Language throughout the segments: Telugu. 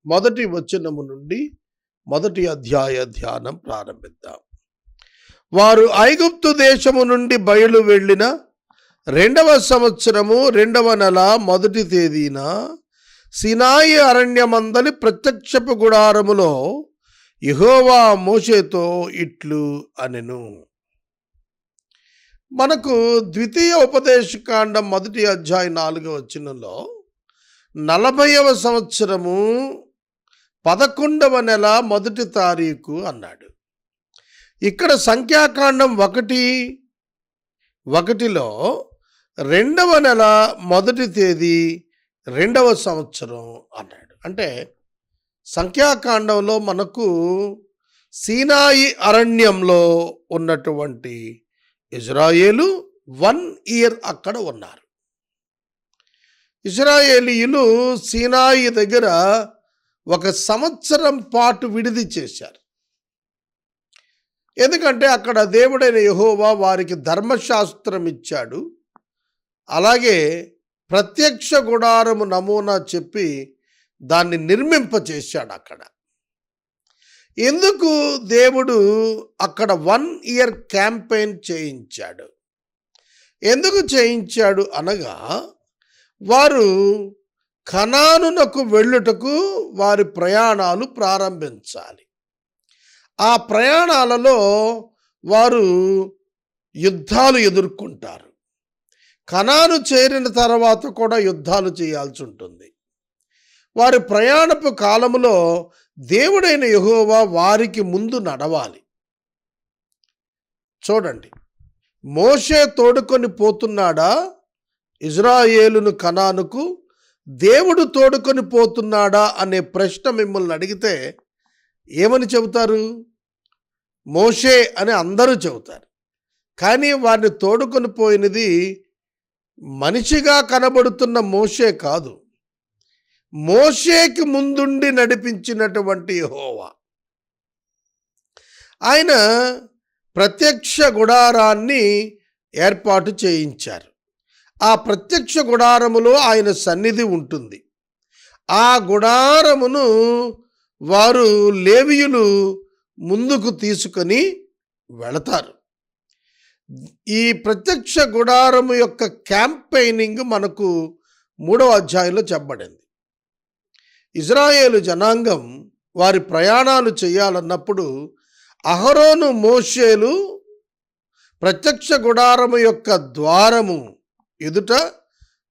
మొదటి వచనము నుండి మొదటి అధ్యాయ ధ్యానం ప్రారంభిద్దాం. వారు ఐగుప్తు దేశము నుండి బయలు వెళ్ళిన 2వ సంవత్సరము 2వ నెల మొదటి తేదీన సీనాయి అరణ్యమందలి ప్రత్యక్షపు గుడారములో యెహోవా మోషేతో ఇట్లు అనెను. మనకు ద్వితీయ ఉపదేశకాండం మొదటి అధ్యాయం 4వ వచనంలో 40వ సంవత్సరము 11వ నెల మొదటి తారీఖు అన్నాడు. ఇక్కడ సంఖ్యాకాండం 1:1లో 2వ నెల మొదటి తేదీ 2వ సంవత్సరం అన్నాడు. అంటే సంఖ్యాకాండంలో మనకు సీనాయి అరణ్యంలో ఉన్నటువంటి ఇజ్రాయేలు 1 ఇయర్ అక్కడ ఉన్నారు. ఇజ్రాయేలీయులు సీనాయి దగ్గర 1 సంవత్సరం పాటు విడిది చేశారు. ఎందుకంటే అక్కడ దేవుడైన యెహోవా వారికి ధర్మశాస్త్రం ఇచ్చాడు. అలాగే ప్రత్యక్ష గుడారము నమూనా చెప్పి దాన్ని నిర్మింపచేశాడు. అక్కడ ఎందుకు దేవుడు అక్కడ 1 ఇయర్ క్యాంపెయిన్ చేయించాడు? ఎందుకు చేయించాడు అనగా, వారు కనానునకు వెళ్ళుటకు వారి ప్రయాణాలు ప్రారంభించాలి. ఆ ప్రయాణాలలో వారు యుద్ధాలు ఎదుర్కొంటారు. కనాను చేరిన తర్వాత కూడా యుద్ధాలు చేయాల్సి ఉంటుంది. వారి ప్రయాణపు కాలములో దేవుడైన యెహోవా వారికి ముందు నడవాలి. చూడండి, మోషే తోడుకొని పోతున్నాడా ఇజ్రాయేలును కనానుకు, దేవుడు తోడుకొని పోతున్నాడా అనే ప్రశ్న మిమ్మల్ని అడిగితే ఏమని చెబుతారు? మోషే అని అందరూ చెబుతారు. కానీ వారిని తోడుకొని పోయినది మనిషిగా కనబడుతున్న మోషే కాదు, మోషేకి ముందుండి నడిపించినటువంటి యెహోవా. ఆయన ప్రత్యక్ష గుడారాన్ని ఏర్పాటు చేయించారు. ఆ ప్రత్యక్ష గుడారములో ఆయన సన్నిధి ఉంటుంది. ఆ గుడారమును వారు లేవీయులు ముందుకు తీసుకొని వెళతారు. ఈ ప్రత్యక్ష గుడారము యొక్క క్యాంపెయినింగ్ మనకు 3వ అధ్యాయంలో చెప్పబడింది. ఇజ్రాయేలు జనాంగం వారి ప్రయాణాలు చేయాలన్నప్పుడు అహరోను మోషేలు ప్రత్యక్ష గుడారము యొక్క ద్వారము ఎదుట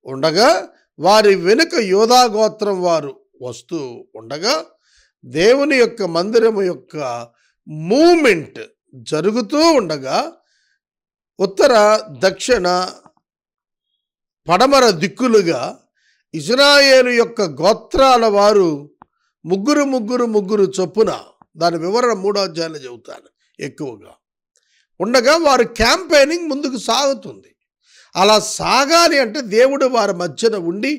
ఉండగా, వారి వెనుక యోధా గోత్రం వారు వస్తూ ఉండగా, దేవుని యొక్క మందిరము యొక్క మూమెంట్ జరుగుతూ ఉండగా, ఉత్తర దక్షిణ పడమర దిక్కులుగా ఇజ్రాయేలు యొక్క గోత్రాల వారు ముగ్గురు చొప్పున, దాని వివరణ 3వ అధ్యాయంలో చెబుతాను, ఎక్కువగా ఉండగా వారి క్యాంపెయినింగ్ ముందుకు సాగుతుంది. అలా సాగాలి అంటే దేవుడు వారి మధ్యన ఉండి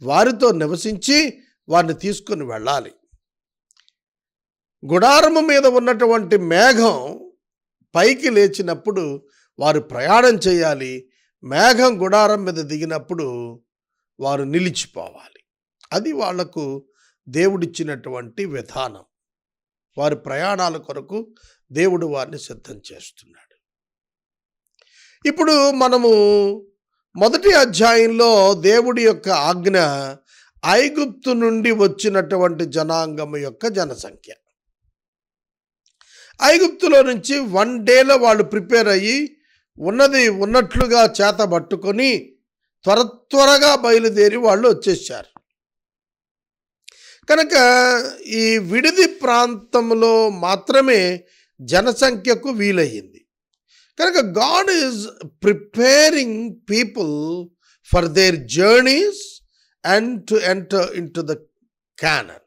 వారితో నివసించి వారిని తీసుకొని వెళ్ళాలి. గుడారము మీద ఉన్నటువంటి మేఘం పైకి లేచినప్పుడు వారు ప్రయాణం చేయాలి. మేఘం గుడారం మీద దిగినప్పుడు వారు నిలిచిపోవాలి. అది వాళ్లకు దేవుడిచ్చినటువంటి విధానం. వారి ప్రయాణాల కొరకు దేవుడు వారిని సిద్ధం చేస్తున్నాడు. ఇప్పుడు మనము మొదటి అధ్యాయంలో దేవుడి యొక్క ఆజ్ఞ ఐగుప్తు నుండి వచ్చినటువంటి జనాంగం యొక్క జనసంఖ్య. ఐగుప్తులో నుంచి 1 డేలో వాళ్ళు ప్రిపేర్ అయ్యి ఉన్నది ఉన్నట్లుగా చేత పట్టుకొని త్వరగా బయలుదేరి వాళ్ళు వచ్చేసారు. కనుక ఈ విడిది ప్రాంతంలో మాత్రమే జనసంఖ్యకు వీలయ్యింది. కనుక God is preparing people for their journeys and to enter in to the Canaan.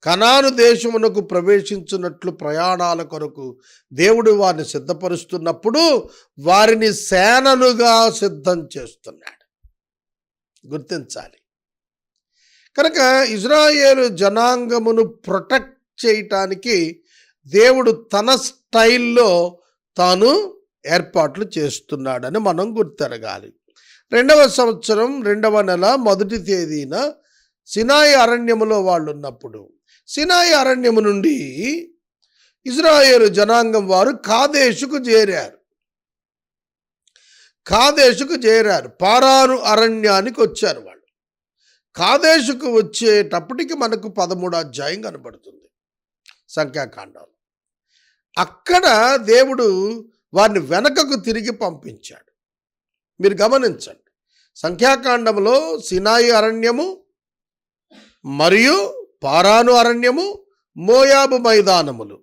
కనాను దేశమునకు ప్రవేశించినట్లు ప్రయాణాల కొరకు దేవుడు వారిని సిద్ధపరుస్తున్నప్పుడు వారిని సేనలుగా సిద్ధం చేస్తున్నాడు. గుర్తించాలి. కనుక ఇజ్రాయేలు జనాంగమును ప్రొటెక్ట్ చేయటానికి దేవుడు తన స్టైల్లో తాను ఏర్పాట్లు చేస్తున్నాడని మనం గుర్తెరగాలి. 2వ సంవత్సరం 2వ నెల మొదటి తేదీన సినాయి అరణ్యములో వాళ్ళు ఉన్నప్పుడు సినాయి అరణ్యము నుండి ఇజ్రాయేలు జనాంగం వారు కాదేశుకు చేరారు. పారాను అరణ్యానికి వచ్చారు. వాళ్ళు కాదేశుకు వచ్చేటప్పటికి మనకు 13వ అధ్యాయం కనబడుతుంది సంఖ్యాకాండం. అక్కడ దేవుడు వారిని వెనకకు తిరిగి పంపించాడు. మీరు గమనించండి, సంఖ్యాకాండంలో సినాయి అరణ్యము మరియు పారాను అరణ్యము, మోయాబు మైదానములు,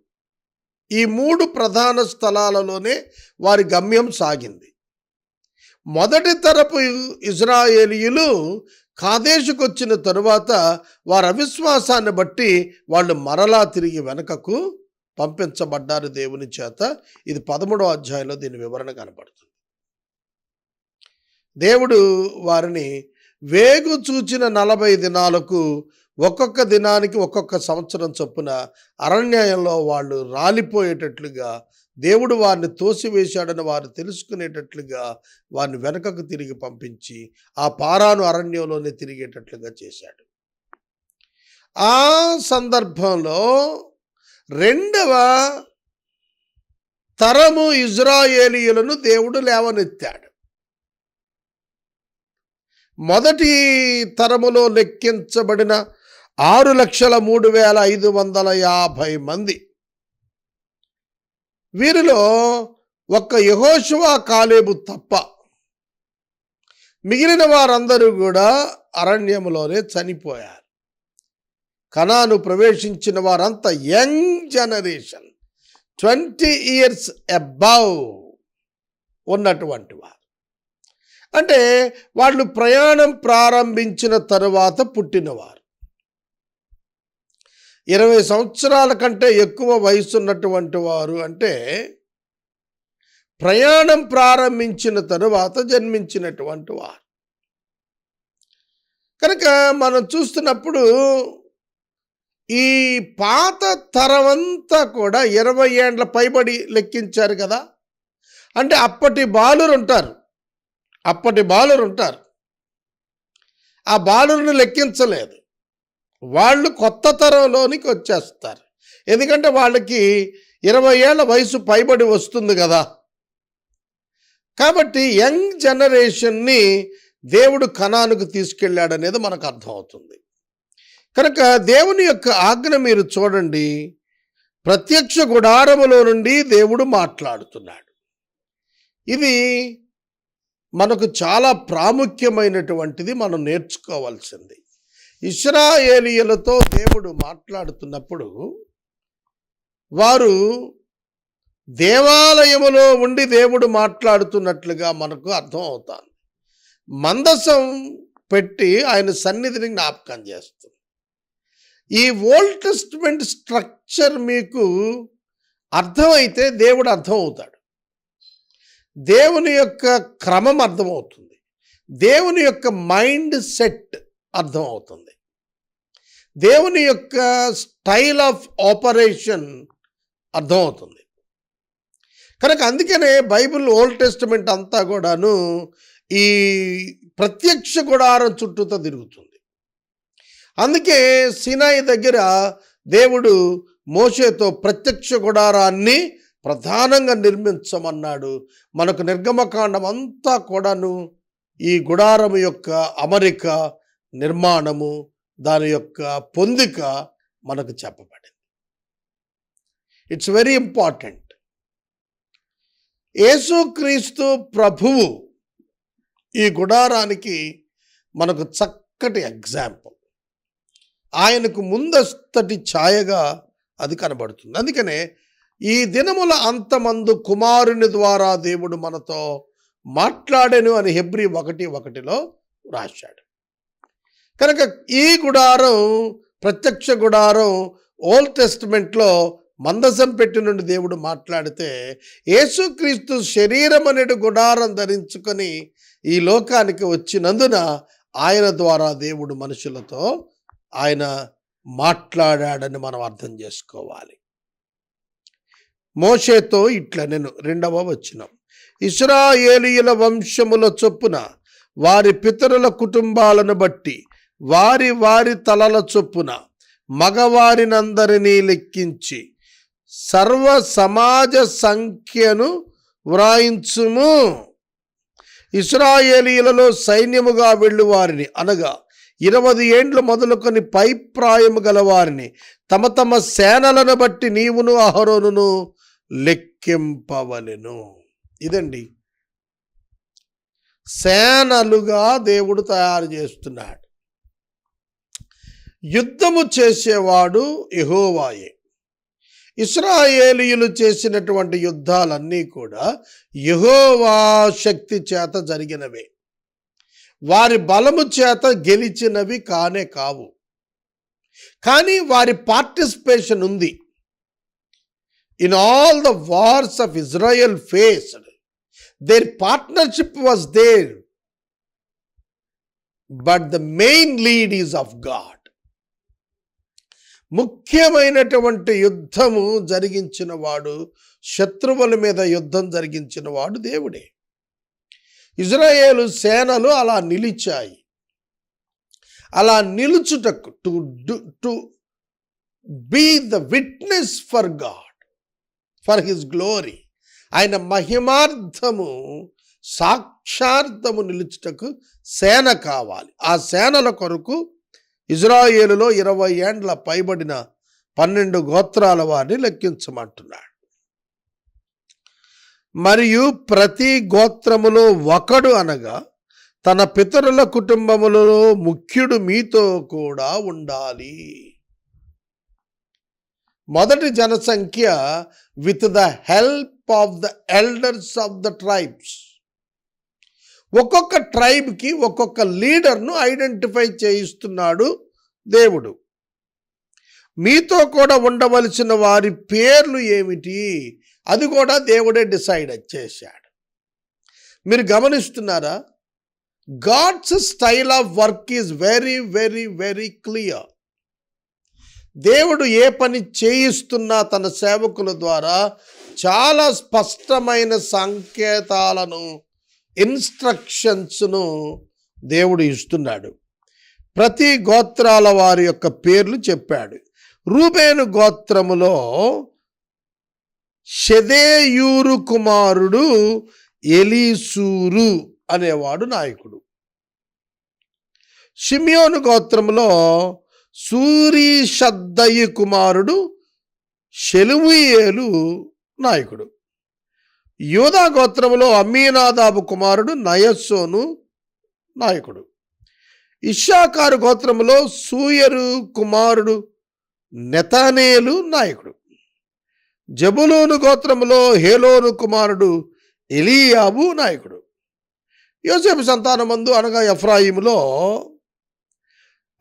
ఈ 3 ప్రధాన స్థలాలలోనే వారి గమ్యం సాగింది. మొదటి తరపు ఇజ్రాయేలీయులు కాదేశుకు వచ్చిన తరువాత వారి అవిశ్వాసాన్ని బట్టి వాళ్ళు మరలా తిరిగి వెనకకు పంపించబడ్డారు దేవుని చేత. ఇది 13వ అధ్యాయంలో దీని వివరణ కనబడుతుంది. దేవుడు వారిని వేగు చూచిన 40 దినాలకు ఒక్కొక్క దినానికి ఒక్కొక్క సంవత్సరం చొప్పున అరణ్యంలో వాళ్ళు రాలిపోయేటట్లుగా దేవుడు వారిని తోసివేశాడని వారు తెలుసుకునేటట్లుగా వారిని వెనకకు తిరిగి పంపించి ఆ పారాను అరణ్యంలోనే తిరిగేటట్లుగా చేశాడు. ఆ సందర్భంలో 2వ తరము ఇజ్రాయేలీయులను దేవుడు లేవనెత్తాడు. మొదటి తరములో లెక్కించబడిన 6,03,550 మంది, వీరిలో ఒక్క యెహోషువ కాలేబు తప్ప మిగిలిన వారందరూ కూడా అరణ్యములోనే చనిపోయారు. కనాను ప్రవేశించిన వారంతా యంగ్ జనరేషన్, 20 years అబౌవ్ ఉన్నటువంటి వారు. అంటే వాళ్ళు ప్రయాణం ప్రారంభించిన తరువాత పుట్టినవారు. 20 సంవత్సరాల కంటే ఎక్కువ వయసు ఉన్నటువంటి వారు అంటే ప్రయాణం ప్రారంభించిన తరువాత జన్మించినటువంటి వారు. కనుక మనం చూస్తున్నప్పుడు ఈ పాత తరమంతా కూడా 20 ఏండ్ల పైబడి లెక్కించారు కదా. అంటే అప్పటి బాలురు ఉంటారు. ఆ బాలురుని లెక్కించలేదు. వాళ్ళు కొత్త తరంలోనికి వచ్చేస్తారు. ఎందుకంటే వాళ్ళకి 20 ఏళ్ల వయసు పైబడి వస్తుంది కదా. కాబట్టి యంగ్ జనరేషన్ని దేవుడు కనానుకు తీసుకెళ్ళాడనేది మనకు అర్థమవుతుంది. కనుక దేవుని యొక్క ఆజ్ఞ మీరు చూడండి, ప్రత్యక్ష గుడారములో నుండి దేవుడు మాట్లాడుతున్నాడు. ఇది మనకు చాలా ప్రాముఖ్యమైనటువంటిది, మనం నేర్చుకోవాల్సింది. ఇశ్రాయేలీయులతో దేవుడు మాట్లాడుతున్నప్పుడు వారు దేవాలయములో ఉండి దేవుడు మాట్లాడుతున్నట్లుగా మనకు అర్థం అవుతుంది. మందసం పెట్టి ఆయన సన్నిధిని జ్ఞాపకం చేస్తుంది. ఈ ఓల్డ్ టెస్టిమెంట్ స్ట్రక్చర్ మీకు అర్థమైతే దేవుడు అర్థం అవుతాడు. దేవుని యొక్క క్రమం అర్థమవుతుంది. దేవుని యొక్క మైండ్ సెట్ అర్థమవుతుంది. దేవుని యొక్క స్టైల్ ఆఫ్ ఆపరేషన్ అర్థమవుతుంది. కనుక అందుకనే బైబిల్ ఓల్డ్ టెస్టిమెంట్ అంతా కూడాను ఈ ప్రత్యక్ష గుడారం చుట్టూతో తిరుగుతుంది. అందుకే సినాయి దగ్గర దేవుడు మోషేతో ప్రత్యక్ష గుడారాన్ని ప్రధానంగా నిర్మించమన్నాడు. మనకు నిర్గమకాండం అంతా కూడాను ఈ గుడారము యొక్క అమరిక, నిర్మాణము, దాని యొక్క పొందిక మనకు చెప్పబడింది. It's very important. యేసుక్రీస్తు ప్రభువు ఈ గుడారానికి మనకు చక్కటి ఎగ్జాంపుల్. ఆయనకు ముందస్తటి ఛాయగా అది కనబడుతుంది. అందుకనే ఈ దినముల అంతమందు కుమారుని ద్వారా దేవుడు మనతో మాట్లాడెను అని హెబ్రీ 1:1 రాశాడు. కనుక ఈ గుడారం, ప్రత్యక్ష గుడారం ఓల్డ్ టెస్టిమెంట్లో మందసం పెట్టి నుండి దేవుడు మాట్లాడితే, యేసుక్రీస్తు శరీరం అనేది గుడారం ధరించుకొని ఈ లోకానికి వచ్చినందున ఆయన ద్వారా దేవుడు మనుషులతో ఆయన మాట్లాడాడని మనం అర్థం చేసుకోవాలి. మోషేతో ఇట్లా నేను 2వ వచనం, ఇశ్రాయేలీయుల వంశముల చొప్పున వారి పితరుల కుటుంబాలను బట్టి వారి వారి తలల చొప్పున మగవారినందరినీ లెక్కించి సర్వ సమాజ సంఖ్యను వ్రాయించుము. ఇశ్రాయేలీయులలో సైన్యముగా వెళ్ళు వారిని అనగా 20 ఏండ్లు మొదలుకొని పై ప్రాయము గల వారిని తమ తమ సేనలను బట్టి నీవును అహరోనును లెక్కింపవలెను. ఇదండి, సేనలుగా దేవుడు తయారు చేస్తున్నాడు. యుద్ధము చేసేవాడు యెహోవాయే. ఇశ్రాయేలీయులు చేసినటువంటి యుద్ధాలన్నీ కూడా యెహోవా శక్తి చేత జరిగినవే, వారి బలము చేత గెలిచినవి కానే కావు. కానీ వారి పార్టిసిపేషన్ ఉంది. In all the wars of Israel faced, there partnership was there, but the main lead is of God. ముఖ్యమైనటువంటి యుద్ధము జరిగించిన వాడు, శత్రువుల మీద యుద్ధం జరిగించిన వాడు దేవుడే. ఇజ్రాయేలు సేనలు అలా నిలిచాయి. అలా నిలుచుటకు to be the witness for God, for his glory, ఆయన మహిమార్థము సాక్షార్థము నిలుచుటకు సేన కావాలి. ఆ సేనల కొరకు ఇజ్రాయేలులో 20 ఏండ్ల పైబడిన 12 గోత్రాల వారిని లెక్కించమంటున్నాడు. మరియు ప్రతి గోత్రములో ఒకడు అనగా తన పితరుల కుటుంబములలో ముఖ్యుడు మీతో కూడా ఉండాలి. మొదటి జనసంఖ్య with the help of the elders of the tribes. ఒక్కొక్క ట్రైబ్కి ఒక్కొక్క లీడర్ను ఐడెంటిఫై చేయిస్తున్నాడు దేవుడు. మీతో కూడా ఉండవలసిన వారి పేర్లు ఏమిటి, అది కూడా దేవుడే డిసైడ్ చేశాడు. మీరు గమనిస్తున్నారా? God's style of work is very very very clear. దేవుడు ఏ పని చేయిస్తున్నా తన సేవకుల ద్వారా చాలా స్పష్టమైన సంకేతాలను, ఇన్స్ట్రక్షన్స్ను దేవుడు ఇస్తున్నాడు. ప్రతి గోత్రాల వారి యొక్క పేర్లు చెప్పాడు. రూబేను గోత్రములో షెదేయూరు కుమారుడు ఎలీసూరు అనేవాడు నాయకుడు. షిమియోను గోత్రములో సూరీషద్దయి కుమారుడు షెలుమీయేలు నాయకుడు. యూదా గోత్రములో అమ్మీనాదాబు కుమారుడు నయస్సోను నాయకుడు. ఇశ్శాకారు గోత్రములో సూయరు కుమారుడు నెతనేలు నాయకుడు. జబులూను గోత్రములో హేలోను కుమారుడు ఎలీయాబు నాయకుడు. యోసేపు సంతానమందు అనగా ఎఫ్రాయిములో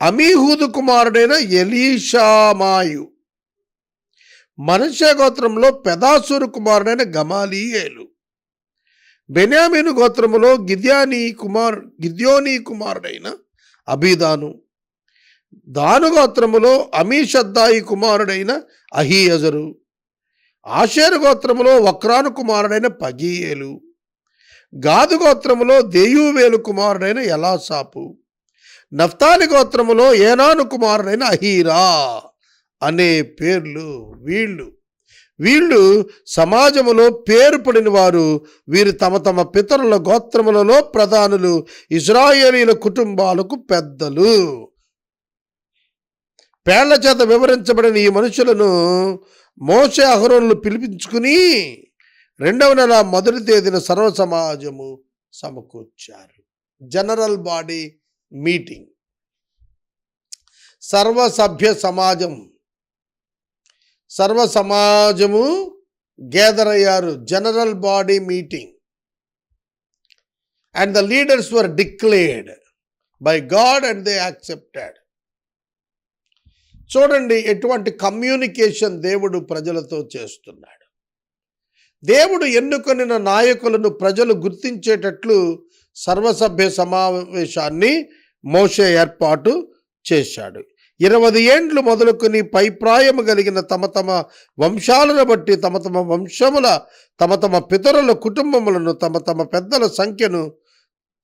అమీహూదు కుమారుడైన ఎలీషామాయు. మనష్షే గోత్రంలో పెదాసూరు కుమారుడైన గమాలీయేలు. బెన్యామీను గోత్రములో గిద్యోనీ కుమారుడైన అబీదాను. దాను గోత్రములో అమీషద్దాయి కుమారుడైన అహీయజరు. ఆషేరు గోత్రములో వక్రాను కుమారుడైన పగీయేలు. గాదు గోత్రములో దేయూవేలు కుమారుడైన ఎలాసాపు. నఫ్తాలి గోత్రములో ఏనాను కుమారుడైన అహీరా అనే పేర్లు వీళ్ళు సమాజములో పేరు పడిన వారు. వీరు తమ తమ పితరుల గోత్రములలో ప్రధానులు, ఇశ్రాయేలీయుల కుటుంబాలకు పెద్దలు. పేర్ల చేత వివరించబడిన ఈ మనుషులను మోషే అహరోనులు పిలిపించుకుని 2వ నెల 1వ తేదీన సర్వ సమాజము సమకూర్చారు. జనరల్ బాడీ మీటింగ్, సర్వ సమాజము గ్యాదర్ అయ్యారు. General body meeting. And the leaders were declared by God and they accepted. చూడండి ఎటువంటి కమ్యూనికేషన్ దేవుడు ప్రజలతో చేస్తున్నాడు. దేవుడు ఎన్నుకొనిన నాయకులను ప్రజలు గుర్తించేటట్లు సర్వసభ్య సమావేశాన్ని మోషే ఏర్పాటు చేశాడు. 20 ఏండ్లు మొదలుకొని పైప్రాయము కలిగిన తమ తమ వంశాలను బట్టి తమ తమ వంశముల తమ తమ పితరుల కుటుంబములను తమ తమ పెద్దల సంఖ్యను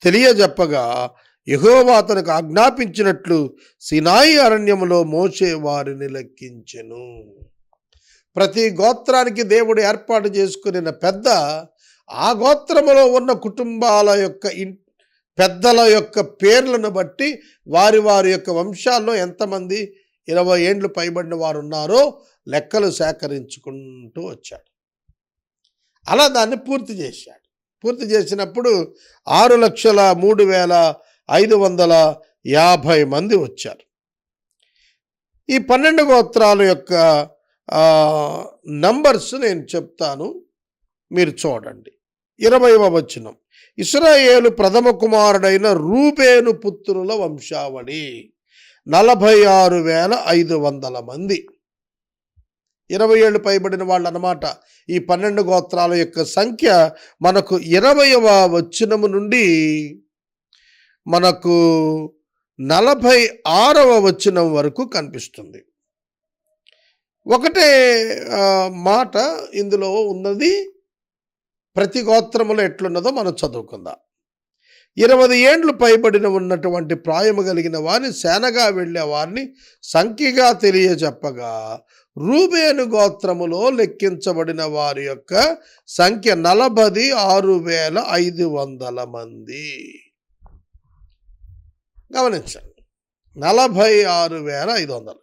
తెలియజెప్పగా యెహోవా అతనికి ఆజ్ఞాపించినట్లు సీనాయి అరణ్యములో మోషే వారిని లెక్కించెను. ప్రతి గోత్రానికి దేవుడు ఏర్పాటు చేసుకున్న పెద్ద ఆ గోత్రములో ఉన్న కుటుంబాల యొక్క పెద్దల యొక్క పేర్లను బట్టి వారి వారి యొక్క వంశాల్లో ఎంతమంది 20 ఏండ్లు పైబడిన వారు ఉన్నారో లెక్కలు సేకరించుకుంటూ వచ్చాడు. అలా దాన్ని పూర్తి చేశాడు. పూర్తి చేసినప్పుడు 6,03,550 మంది వచ్చారు. ఈ 12 గోత్రాల యొక్క నంబర్స్ నేను చెప్తాను, మీరు చూడండి. 20వ వచనం, ఇశ్రాయేలు ప్రథమ కుమారుడైన రూబేను పుత్రుల వంశావళి 46,500 మంది. 20 ఏళ్ళు పైబడిన వాళ్ళు అన్నమాట. ఈ 12 గోత్రాల యొక్క సంఖ్య మనకు 20వ వచనము నుండి మనకు 46వ వచనం వరకు కనిపిస్తుంది. ఒకటే మాట ఇందులో ఉన్నది. ప్రతి గోత్రములో ఎట్లున్నదో మనం చదువుకుందాం. 20 ఏండ్లు పైబడిన ఉన్నటువంటి ప్రాయము కలిగిన వారిని, సేనగా వెళ్ళే వారిని సంఖ్యగా తెలియజెప్పగా రూబేను గోత్రములో లెక్కించబడిన వారి యొక్క సంఖ్య 46,500 మంది. గమనించండి, 46,500.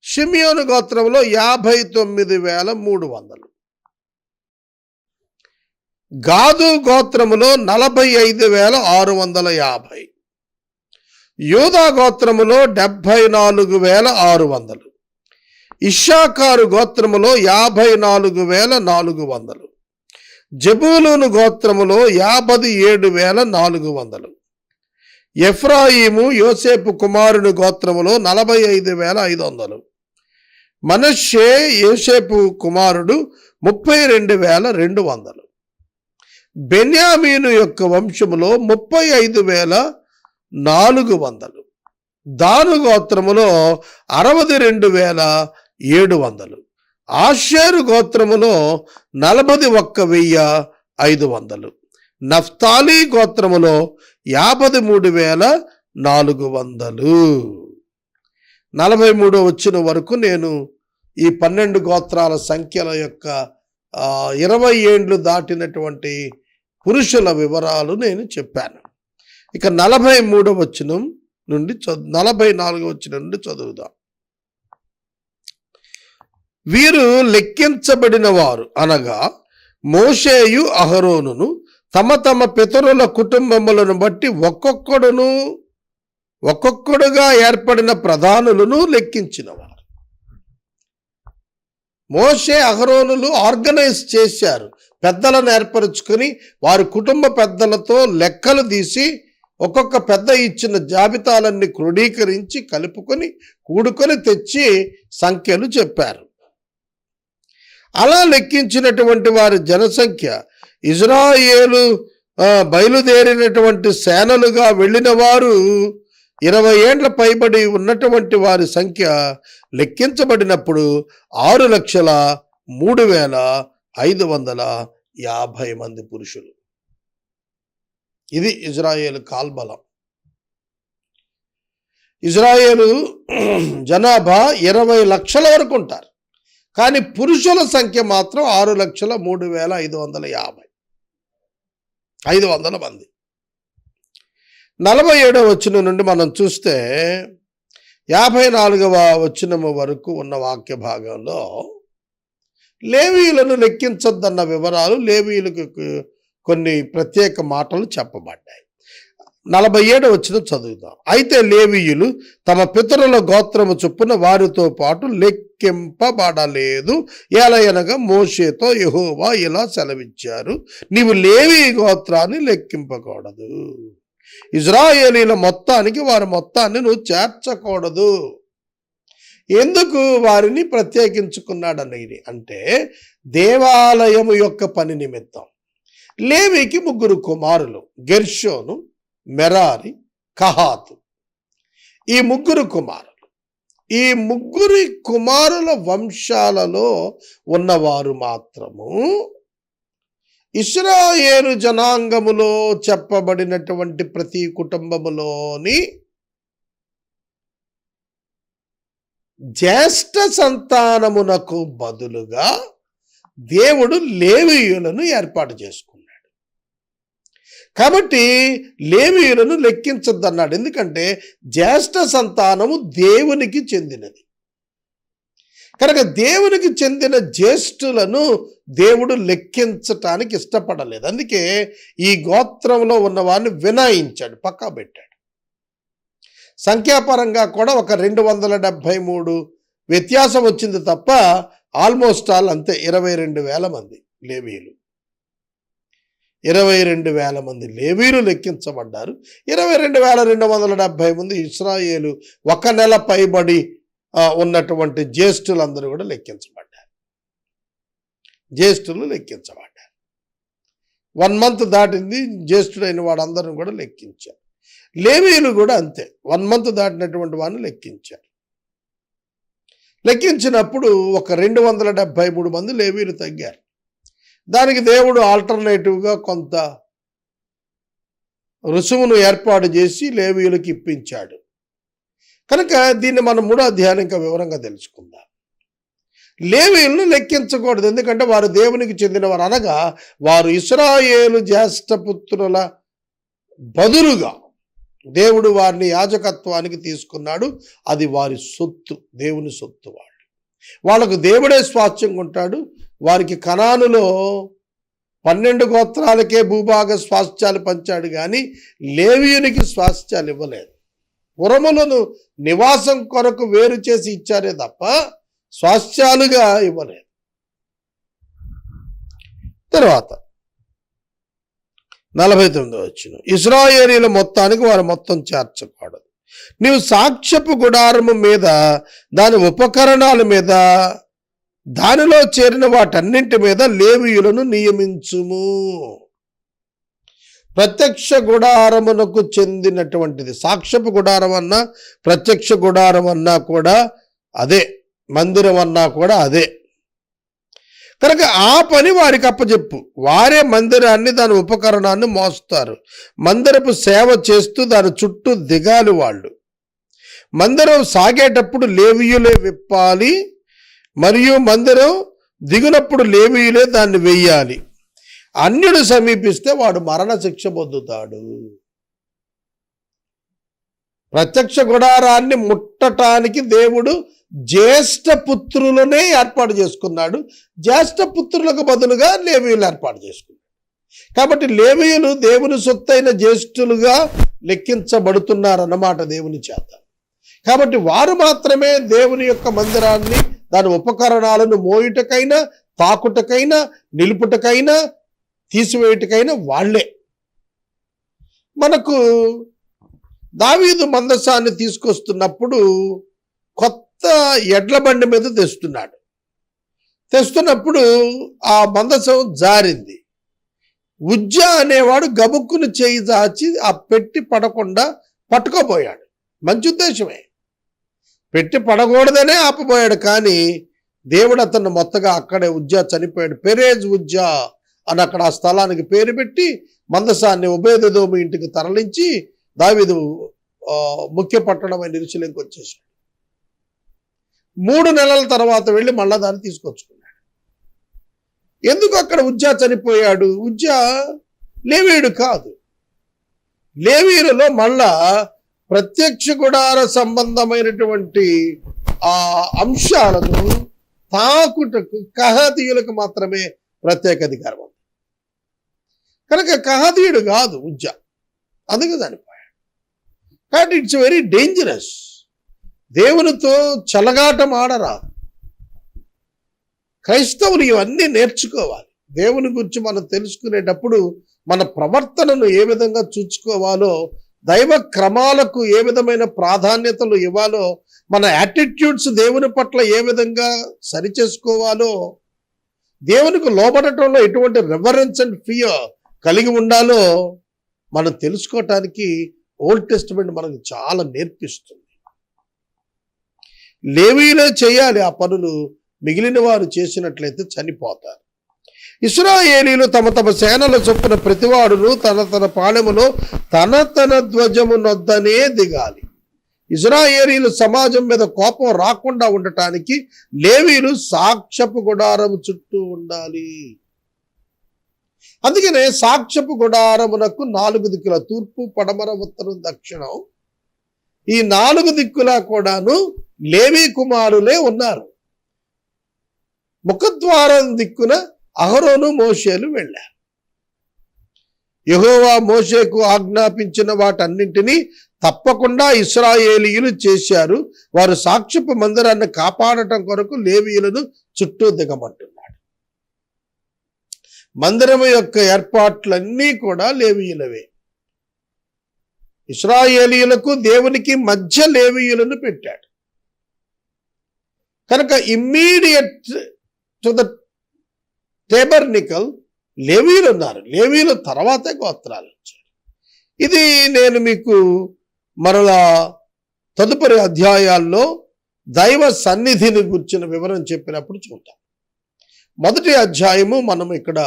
షిమియోను గోత్రంలో 59,300. గాదు గోత్రములో 45,650. యూదా గోత్రములో 74,600. ఇశ్శాఖారు గోత్రములో 54,400. జబూలూను గోత్రములో 57,400. ఎఫ్రాయిము యోసేపు కుమారుని గోత్రములో 45,500. మనష్షే యోసేపు కుమారుడు 32,200. బెన్యామీను యొక్క వంశములో 35,400. దాను గోత్రములో 62,700. ఆషేరు గోత్రములో 41,500. నఫ్తాలి గోత్రములో 53,400. 43వ వచనం వరకు నేను ఈ 12 గోత్రాల సంఖ్యల యొక్క 20 ఏండ్లు దాటినటువంటి పురుషుల వివరాలు నేను చెప్పాను. ఇక 43వ వచనం నుండి 44వ వచనం నుండి చదువుదాం. వీరు లెక్కించబడిన వారు అనగా మోషేయు అహరోనును తమ తమ పితరుల కుటుంబములను బట్టి ఒక్కొక్కడుగా ఏర్పడిన ప్రధానులను లెక్కించినవారు. మోషే అహరోనులు ఆర్గనైజ్ చేశారు. పెద్దలను ఏర్పరచుకొని వారి కుటుంబ పెద్దలతో లెక్కలు తీసి ఒక్కొక్క పెద్ద ఇచ్చిన జాబితాలన్నీ క్రోడీకరించి కలుపుకొని కూడుకొని తెచ్చి సంఖ్యలు చెప్పారు. అలా లెక్కించినటువంటి వారి జనసంఖ్య, ఇజ్రాయేలు బయలుదేరినటువంటి సేనలుగా వెళ్ళిన వారు 20 ఏండ్ల పైబడి ఉన్నటువంటి వారి సంఖ్య లెక్కించబడినప్పుడు 6,03,550 మంది పురుషులు. ఇది ఇజ్రాయేలు కాల్బలం. ఇజ్రాయేలు జనాభా 20 లక్షల వరకు ఉంటారు, కానీ పురుషుల సంఖ్య మాత్రం 6,03,550. 500 మంది. 47వ వచనం నుండి మనం చూస్తే 54వ వచనము వరకు ఉన్న వాక్య భాగంలో లేవీయులను లెక్కించొద్దన్న వివరాలు, లేవీయులకు కొన్ని ప్రత్యేక మాటలు చెప్పబడ్డాయి. 47వ వచనం చదువుదాం. అయితే లేవీయులు తమ పితరుల గోత్రము చొప్పున వారితో పాటు లెక్కింపబడలేదు. ఎలయనగా మోషేతో యెహోవా ఇలా సెలవిచ్చారు, నీవు లేవీ గోత్రాన్ని లెక్కింపకూడదు. ఇజ్రాయేలీల మొత్తానికి వారి మొత్తాన్ని నువ్వు చేర్చకూడదు. ఎందుకు వారిని ప్రత్యేకించుకున్నాడనేది అంటే దేవాలయము యొక్క పని నిమిత్తం. లేవీకి 3 కుమారులు, గెర్షోను, మెరారి, కహాతు. ఈ 3 కుమారులు, ఈ 3 కుమారుల వంశాలలో ఉన్నవారు మాత్రము ఇశ్రాయేలు జనాంగములో చెప్పబడినటువంటి ప్రతి కుటుంబములోని జ్యేష్ఠ సంతానమునకు బదులుగా దేవుడు లేవీయులను ఏర్పాటు చేసుకున్నాడు. కాబట్టి లేవీయులను లెక్కించొద్దన్నాడు. ఎందుకంటే జ్యేష్ఠ సంతానము దేవునికి చెందినది కనుక దేవునికి చెందిన జ్యేష్ఠులను దేవుడు లెక్కించటానికి ఇష్టపడలేదు. అందుకే ఈ గోత్రంలో ఉన్న వారిని వినాయించాడు, పక్కా పెట్టాడు. సంఖ్యాపరంగా కూడా ఒక 273 వ్యత్యాసం వచ్చింది తప్ప ఆల్మోస్ట్ ఆల్ అంతే. 22,000 మంది లేవీయులు, 22,000 మంది లేవీయులు లెక్కించబడ్డారు. 22,270 మంది ఇశ్రాయేలు ఒక నెల పైబడి ఉన్నటువంటి జ్యేష్ఠులందరూ కూడా లెక్కించబడ్డారు. జ్యేష్ఠులు లెక్కించబడ్డారు. 1 మంత్ దాటింది, జ్యేష్ఠుడైన వాడందరిని కూడా లెక్కించారు. లేవీయులు కూడా అంతే, 1 మంత్ దాటినటువంటి వాడిని లెక్కించారు. లెక్కించినప్పుడు ఒక 273 మంది లేవీయులు తగ్గారు. దానికి దేవుడు ఆల్టర్నేటివ్గా కొంత రుసుమును ఏర్పాటు చేసి లేవీయులకు ఇప్పించాడు. కనుక దీన్ని మనం 3వ అధ్యాయం ఇంకా వివరంగా తెలుసుకుందాం. లేవీయులను లెక్కించకూడదు, ఎందుకంటే వారు దేవునికి చెందినవారు. అనగా వారు ఇశ్రాయేలు జ్యేష్ఠపుత్రుల బదులుగా దేవుడు వారిని యాజకత్వానికి తీసుకున్నాడు. అది వారి సొత్తు, దేవుని సొత్తు. వాళ్ళకు దేవుడే స్వాస్థ్యంగా ఉంటాడు. వారికి కనానులో 12 గోత్రాలకే భూభాగ స్వాస్థ్యాలు పంచాడు, కానీ లేవీయునికి స్వాస్థ్యాలు ఇవ్వలేదు. పురములను నివాసం కొరకు వేరు చేసి ఇచ్చారే తప్ప స్వాస్థ్యాలుగా ఇవ్వలేదు. తర్వాత 49వ వచనం, ఇశ్రాయేలీయుల మొత్తానికి వారు మొత్తం చేర్చకూడదు. నీవు సాక్ష్యపు గుడారము మీద, దాని ఉపకరణాల మీద, దానిలో చేరిన వాటన్నింటి మీద లేవీయులను నియమించుము. ప్రత్యక్ష గుడారమునకు చెందినటువంటిది. సాక్ష్యపు గుడారం అన్నా ప్రత్యక్ష గుడారం అన్నా కూడా అదే, మందిరం అన్నా కూడా అదే. కనుక ఆ పని వారికి అప్పచెప్పు. వారే మందిరాన్ని, దాని ఉపకరణాన్ని మోస్తారు. మందిరపు సేవ చేస్తూ దాని చుట్టూ దిగాలి వాళ్ళు. మందిరం సాగేటప్పుడు లేవీయులే విప్పాలి, మరియు మందిరం దిగునప్పుడు లేవీయులే దాన్ని వెయ్యాలి. అన్యుడు సమీపిస్తే వాడు మరణశిక్ష పొందుతాడు. ప్రత్యక్ష గుడారాన్ని ముట్టటానికి దేవుడు జ్యేష్ఠ పుత్రులనే ఏర్పాటు చేసుకున్నాడు. జ్యేష్ఠ పుత్రులకు బదులుగా లేవీయులు ఏర్పాటు చేసుకున్నాడు. కాబట్టి లేవీయులు దేవుని సొత్తైన జ్యేష్ఠులుగా లెక్కించబడుతున్నారన్నమాట దేవుని చేత. కాబట్టి వారు మాత్రమే దేవుని యొక్క మందిరాన్ని, దాని ఉపకరణాలను మోయుటకైనా, తాకుటకైనా, నిలుపుటకైనా, తీసివేయుటకైనా వాళ్లే. మనకు దావీదు మందసాన్ని తీసుకొస్తున్నప్పుడు కొత్త ఎడ్ల బండి మీద తెస్తున్నప్పుడు ఆ మందసం జారింది. ఉజ్జా అనేవాడు గబుక్కును చేయి దాచి ఆ పెట్టి పడకుండా పట్టుకోపోయాడు. మంచి ఉద్దేశమే, పెట్టి పడకూడదనే ఆపబోయాడు. కానీ దేవుడు అతను మొత్తగా అక్కడే, ఉజ్జా చనిపోయాడు, పెరేజ్ ఉజ్జా అని అక్కడ ఆ స్థలానికి పేరు పెట్టి మందసాన్ని ఒబేదెదోము ఇంటికి తరలించి దావీదు ముఖ్య పట్టణమైన యెరూషలేముకు వచ్చేసాడు. 3 నెలల తర్వాత వెళ్ళి మళ్ళా దాన్ని తీసుకొచ్చుకున్నాడు. ఎందుకు అక్కడ ఉజ్జా చనిపోయాడు? ఉజ్జా లేవీయుడు కాదు. లేవీయులలో మళ్ళా ప్రత్యక్ష గుడార సంబంధమైనటువంటి ఆ అంశాలను తాకుటకు కహాతీయులకు మాత్రమే ప్రత్యేక అధికారం ఉంది. కనుక కహాతీయుడు కాదు ఉజ్జా, అందుకే చనిపోయాడు. కాబట్టి ఇట్స్ వెరీ డేంజరస్. దేవునితో చలగాటం ఆడరాదు. క్రైస్తవులు ఇవన్నీ నేర్చుకోవాలి. దేవుని గురించి మనం తెలుసుకునేటప్పుడు మన ప్రవర్తనను ఏ విధంగా చూసుకోవాలో, దైవ క్రమాలకు ఏ విధమైన ప్రాధాన్యతలు ఇవ్వాలో, మన యాటిట్యూడ్స్ దేవుని పట్ల ఏ విధంగా సరిచేసుకోవాలో, దేవునికి లోబడటంలో ఎటువంటి రెవరెన్స్ అండ్ ఫియర్ కలిగి ఉండాలో మనం తెలుసుకోవటానికి ఓల్డ్ టెస్టిమెంట్ మనకు చాలా నేర్పిస్తుంది. లేవీయులే చేయాలి ఆ పనులు, మిగిలిన వారు చేసినట్లయితే చనిపోతారు. ఇశ్రాయేలీయులు తమ తమ సేనల చొప్పున ప్రతివాడును తన తన పాళెములో తన ధ్వజము నొద్దనే దిగాలి. ఇశ్రాయేలీయులు సమాజం మీద కోపం రాకుండా ఉండటానికి లేవీయులు సాక్ష్యపు గుడారము చుట్టూ ఉండాలి. అందుకనే సాక్ష్యపు గుడారమునకు 4 దిక్కుల, తూర్పు, పడమర, ఉత్తరం, దక్షిణం, ఈ 4 దిక్కులా కూడాను లేవీ కుమారులే ఉన్నారు. ముఖద్వారం దిక్కున అహరోను, మోషేలు వెళ్ళారు. యెహోవా మోషేకు ఆజ్ఞాపించిన వాటన్నింటినీ తప్పకుండా ఇశ్రాయేలీయులు చేశారు. వారు సాక్ష్యపు మందిరాన్ని కాపాడటం కొరకు లేవీయులను చుట్టూ దిగమంటున్నాడు. మందిరము యొక్క ఏర్పాట్లన్నీ కూడా లేవీయులవే. ఇశ్రాయేలీయులకు దేవునికి మధ్య లేవీయులను పెట్టాడు కనుక ఇమ్మీడియట్ టు ద టేబర్నికల్ లేవీయులు ఉన్నారు. లేవీయులు తర్వాతే గోత్రాలు వచ్చారు. ఇది నేను మీకు మరలా తదుపరి అధ్యాయాల్లో దైవ సన్నిధిని గురించిన వివరం చెప్పినప్పుడు చూద్దాం. మొదటి అధ్యాయము మనం ఇక్కడ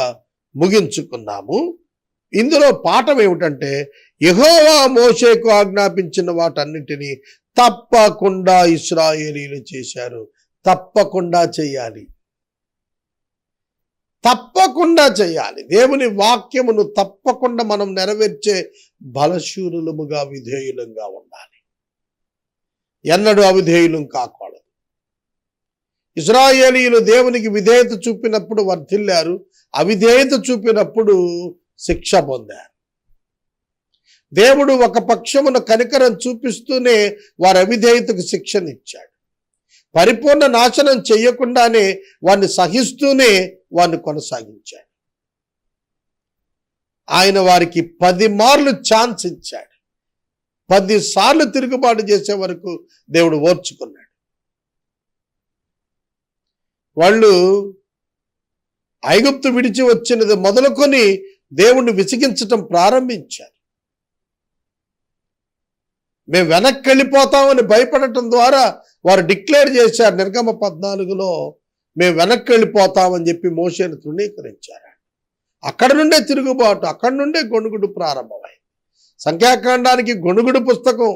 ముగించుకున్నాము. ఇందులో పాఠం ఏమిటంటే, యెహోవా మోషేకు ఆజ్ఞాపించిన వాటన్నిటినీ తప్పకుండా ఇశ్రాయేలీయులు చేశారు. తప్పకుండా చేయాలి, తప్పకుండా చేయాలి. దేవుని వాక్యమును తప్పకుండా మనం నెరవేర్చే బలశూరులముగా, విధేయులంగా ఉండాలి. ఎన్నడూ అవిధేయులం కాకూడదు. ఇశ్రాయేలీయులు దేవునికి విధేయత చూపినప్పుడు వర్ధిల్లారు, అవిధేయత చూపినప్పుడు శిక్ష పొందారు. దేవుడు ఒక పక్షమున కనికరం చూపిస్తూనే వారి అవిధేయతకు శిక్షనిచ్చాడు. పరిపూర్ణ నాశనం చెయ్యకుండానే వారిని సహిస్తూనే వారిని కొనసాగించాడు. ఆయన వారికి 10 మార్లు ఛాన్స్ ఇచ్చాడు. 10 సార్లు తిరుగుబాటు చేసే వరకు దేవుడు ఓర్చుకున్నాడు. వాళ్ళు ఐగుప్తు విడిచి వచ్చినది మొదలుకొని దేవుణ్ణి విసిగించటం ప్రారంభించారు. మేము వెనక్కి వెళ్ళిపోతామని భయపడటం ద్వారా వారు డిక్లేర్ చేశారు. నిర్గమ 14లో మేము వెనక్కి వెళ్ళిపోతామని చెప్పి మోషేను తృణీకరించారు. అక్కడ నుండే తిరుగుబాటు, అక్కడి నుండే గొణుగుడు ప్రారంభమైంది. సంఖ్యాకాండానికి గొణుగుడు పుస్తకం,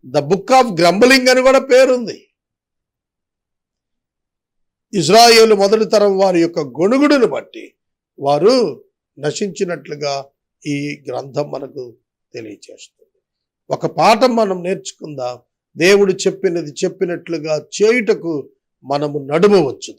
ద బుక్ ఆఫ్ గ్రంబలింగ్ అని కూడా పేరుంది. ఇజ్రాయేలు మొదటి తరం వారి యొక్క గొణుగుడును బట్టి వారు నశించినట్లుగా ఈ గ్రంథం మనకు తెలియచేస్తుంది. ఒక పాఠం మనం నేర్చుకుందాం. దేవుడు చెప్పినది చెప్పినట్లుగా చేయుటకు మనము నడుమ వచ్చుదాం.